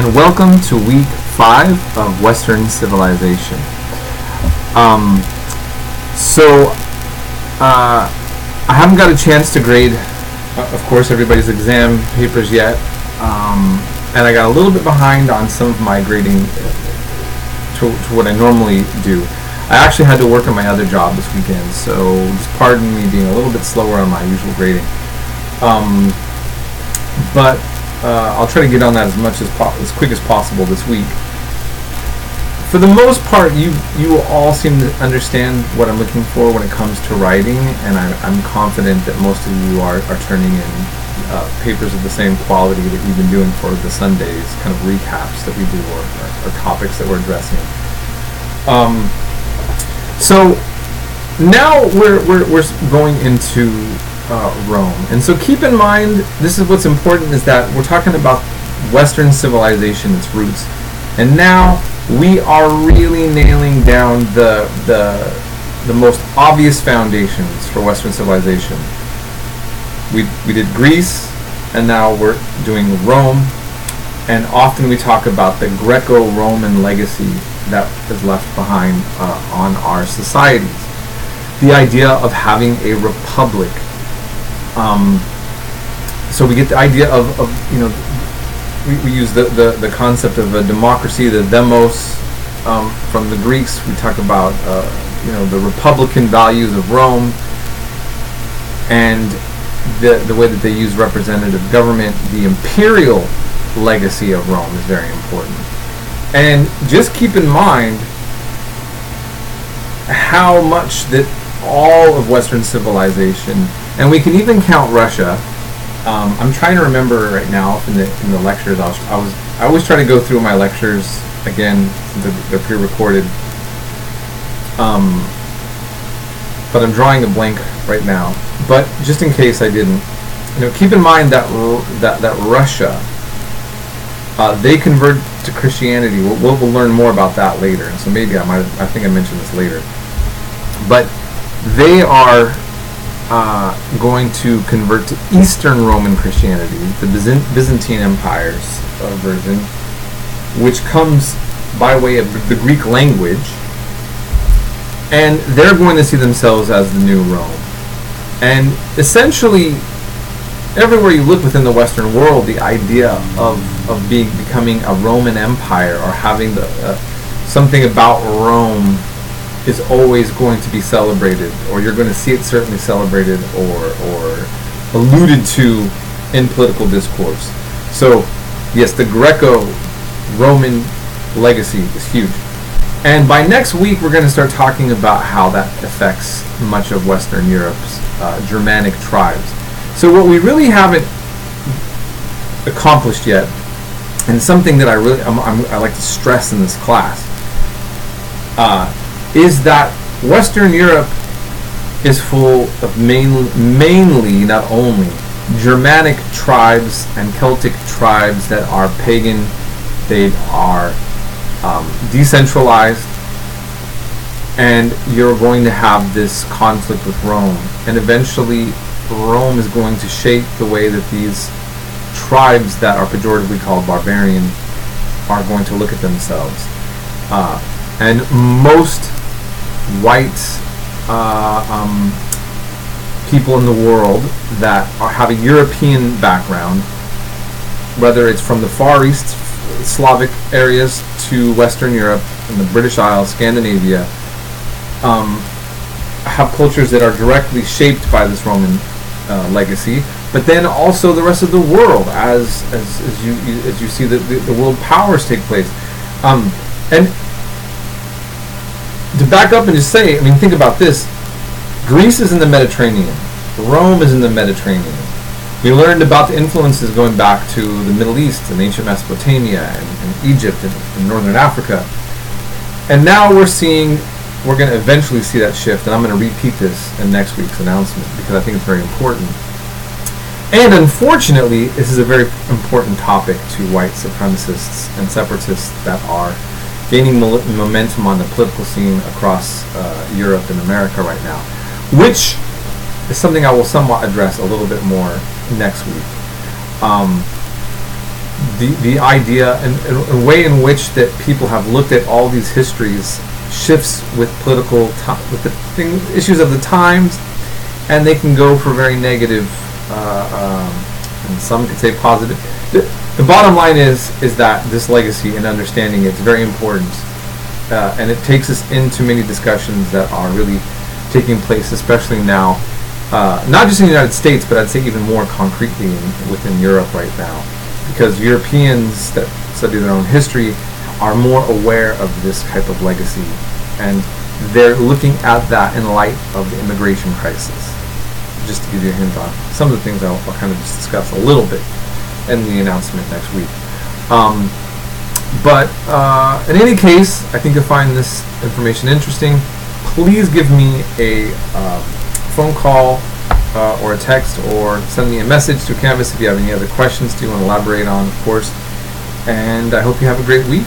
and welcome to week 5 of Western Civilization. I haven't got a chance to grade, of course, everybody's exam papers yet, and I got a little bit behind on some of my grading to what I normally do. I actually had to work on my other job this weekend, so just pardon me being a little bit slower on my usual grading. But I'll try to get on that as quick as possible this week. For the most part, you all seem to understand what I'm looking for when it comes to writing, and I'm confident that most of you are turning in papers of the same quality that we've been doing for the Sundays, kind of recaps that we do, or topics that we're addressing. So now we're going into Rome, and so keep in mind, this is what's important, is that we're talking about Western civilization, its roots, and now we are really nailing down the most obvious foundations for Western civilization. We did Greece, and now we're doing Rome, and often we talk about the Greco-Roman legacy that is left behind on our societies. The idea of having a republic. So we get the idea of we use the concept of a democracy, the demos, from the Greeks. We talk about the republican values of Rome, and the way that they use representative government. The imperial legacy of Rome is very important. And just keep in mind how much that all of Western civilization, and we can even count Russia. I'm trying to remember right now in the lectures. I always try to go through my lectures again since they're pre-recorded. But I'm drawing a blank right now. But just in case I didn't, keep in mind that Russia, they converted to Christianity. We'll learn more about that later. And so maybe I think I mentioned this later. But they are going to convert to Eastern Roman Christianity, the Byzantine Empire's version, which comes by way of the Greek language, and they're going to see themselves as the new Rome. And essentially, everywhere you look within the Western world, the idea of becoming a Roman Empire, or having something about Rome, is always going to be celebrated, or you're going to see it certainly celebrated or alluded to in political discourse. So, yes, the Greco-Roman legacy is huge. And by next week, we're going to start talking about how that affects much of Western Europe's Germanic tribes. So what we really haven't accomplished yet, and something that I like to stress in this class, is that Western Europe is full of mainly, not only, Germanic tribes and Celtic tribes that are pagan. They are decentralized, and you're going to have this conflict with Rome, and eventually Rome is going to shape the way that these tribes that are pejoratively called barbarian are going to look at themselves. And most white people in the world that have a European background, whether it's from the Far East Slavic areas to Western Europe and the British Isles, Scandinavia, have cultures that are directly shaped by this Roman legacy, but then also the rest of the world, as you see the world powers take place. And to back up and just say, think about this. Greece is in the Mediterranean. Rome is in the Mediterranean. We learned about the influences going back to the Middle East and ancient Mesopotamia and Egypt and Northern Africa. And now we're going to eventually see that shift, and I'm going to repeat this in next week's announcement because I think it's very important. And unfortunately, this is a very important topic to white supremacists and separatists that are gaining momentum on the political scene across Europe and America right now, which is something I will somewhat address a little bit more next week. the idea and a way in which that people have looked at all these histories shifts with with the issues of the times, and they can go for very negative, and some could say positive. The bottom line is that this legacy and understanding it's very important, and it takes us into many discussions that are really taking place, especially now, not just in the United States, but I'd say even more concretely within Europe right now, because Europeans that study their own history are more aware of this type of legacy, and they're looking at that in light of the immigration crisis. Just to give you a hint on some of the things I'll kind of just discuss a little bit in the announcement next week. But in any case, I think you'll find this information interesting. Please give me a phone call or a text, or send me a message to Canvas if you have any other questions you want to elaborate on, of course. And I hope you have a great week.